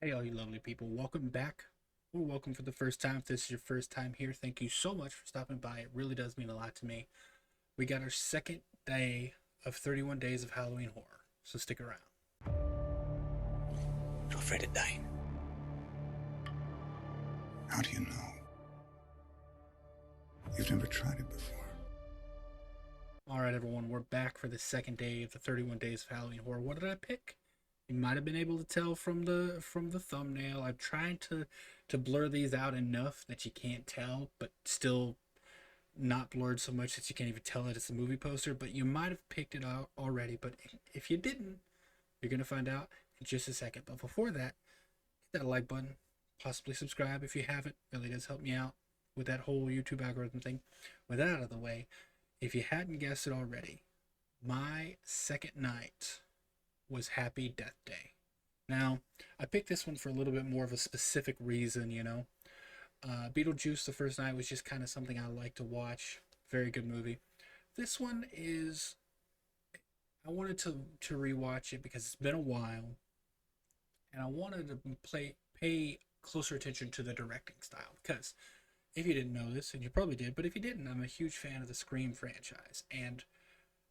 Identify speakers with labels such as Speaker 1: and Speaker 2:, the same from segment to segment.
Speaker 1: Hey, all you lovely people. Welcome back, or welcome for the first time. If this is your first time here, thank you so much for stopping by. It really does mean a lot to me. We got our second day of 31 Days of Halloween Horror, so stick around.
Speaker 2: You're afraid of dying.
Speaker 3: How do you know? You've never tried it before.
Speaker 1: All right, everyone, we're back for the second day of the 31 Days of Halloween Horror. What did I pick? You might have been able to tell from the thumbnail. I'm trying to blur these out enough that you can't tell, but still not blurred so much that you can't even tell that it's a movie poster. But you might have picked it out already. But if you didn't, you're gonna find out in just a second. But before that, hit that like button, possibly subscribe if you haven't. It really does help me out with that whole YouTube algorithm thing. With that out of the way, if you hadn't guessed it already, my second night was Happy Death Day. Now, I picked this one for a little bit more of a specific reason. Beetlejuice, the first night, was just kind of something I like to watch. Very good movie. This one is, I wanted to rewatch it because it's been a while, and I wanted to pay closer attention to the directing style. Because if you didn't know this, and you probably did, but if you didn't, I'm a huge fan of the Scream franchise, and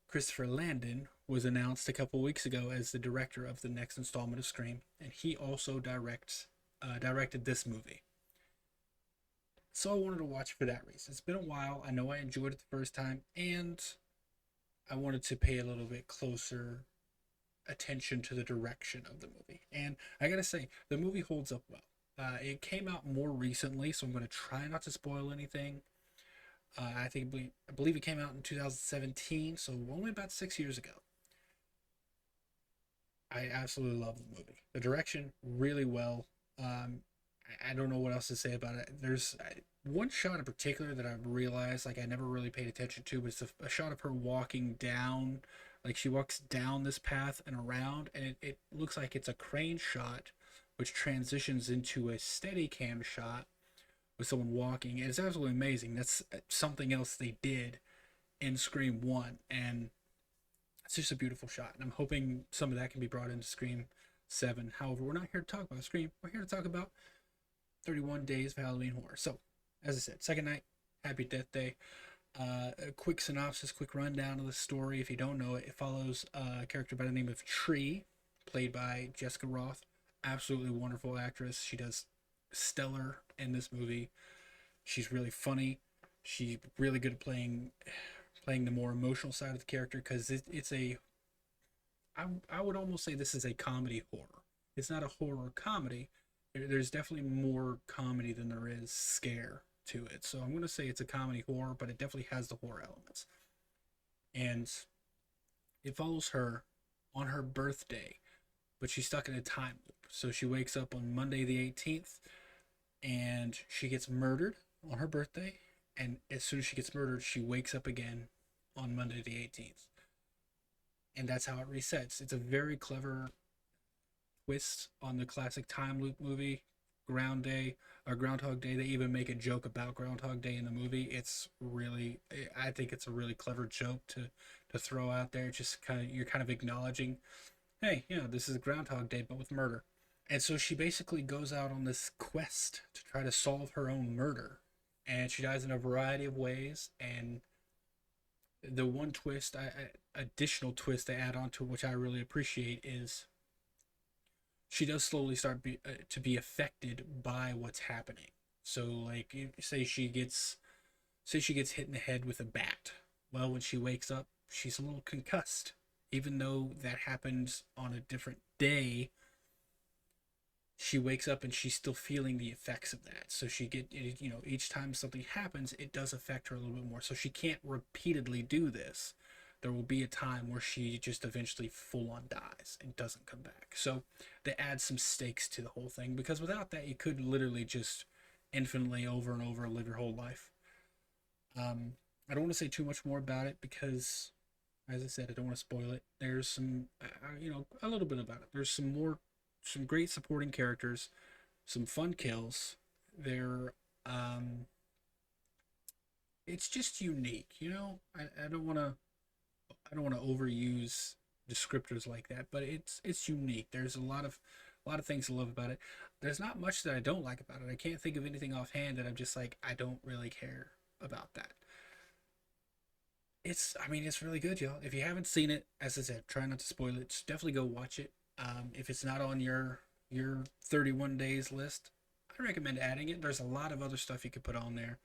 Speaker 1: Christopher Landon was announced a couple weeks ago as the director of the next installment of Scream, and he also directed this movie. So I wanted to watch for that reason. It's been a while. I know I enjoyed it the first time, and I wanted to pay a little bit closer attention to the direction of the movie. And I gotta say, the movie holds up well. It came out more recently, so I'm going to try not to spoil anything. I believe it came out in 2017, so only about 6 years ago. I absolutely love the movie. The direction really well. I don't know what else to say about it. There's one shot in particular that I realized like I never really paid attention to, but it's a shot of her walking down, like she walks down this path and around, and it looks like it's a crane shot, which transitions into a steady cam shot with someone walking. And it's absolutely amazing. That's something else they did in Scream 1, and it's just a beautiful shot. And I'm hoping some of that can be brought into Scream 7. However, we're not here to talk about Scream. We're here to talk about 31 Days of Halloween Horror. So, as I said, second night, Happy Death Day. A quick synopsis, quick rundown of the story. If you don't know it, it follows a character by the name of Tree, played by Jessica Roth. Absolutely wonderful actress. She does stellar in this movie. She's really funny. She's really good at playing the more emotional side of the character because it's a I would almost say this is a comedy horror. It's not a horror comedy. There's definitely more comedy than there is scare to it. So I'm going to say it's a comedy horror, but it definitely has the horror elements. And it follows her on her birthday, but she's stuck in a time loop. So she wakes up on Monday the 18th and she gets murdered on her birthday. And as soon as she gets murdered, she wakes up again on Monday the 18th. And that's how it resets. It's a very clever twist on the classic time loop movie Ground Day or Groundhog Day. They even make a joke about Groundhog Day in the movie. It's really, I think it's a really clever joke to throw out there. Just kind of, you're kind of acknowledging, hey, this is Groundhog Day but with murder. And so she basically goes out on this quest to try to solve her own murder, and she dies in a variety of ways. And the one additional twist they add on to which I really appreciate is she does slowly start to be affected by what's happening. So, like, say she gets hit in the head with a bat. Well, when she wakes up, she's a little concussed, even though that happens on a different day. She wakes up and she's still feeling the effects of that. So each time something happens, it does affect her a little bit more. So she can't repeatedly do this. There will be a time where she just eventually full on dies and doesn't come back. So they add some stakes to the whole thing because without that, you could literally just infinitely over and over live your whole life. I don't want to say too much more about it because, as I said, I don't want to spoil it. There's a little bit about it. There's some great supporting characters, some fun kills. There, it's just unique. I don't want to overuse descriptors like that, but it's unique. There's a A lot of things to love about it. There's not much that I don't like about it. I can't think of anything offhand that I'm just like, I don't really care about that. It's really good, y'all. If you haven't seen it, as I said, try not to spoil it. Just definitely go watch it. If it's not on your 31 days list, I recommend adding it. There's a lot of other stuff you could put on there.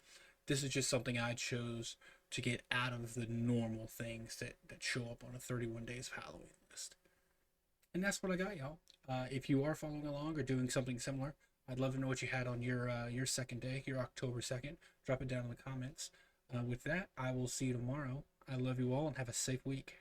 Speaker 1: This is just something I chose to get out of the normal things that show up on a 31 days of Halloween list. And that's what I got, y'all. If you are following along or doing something similar, I'd love to know what you had on your second day, your October 2nd. Drop it down in the comments. With that, I will see you tomorrow. I love you all and have a safe week.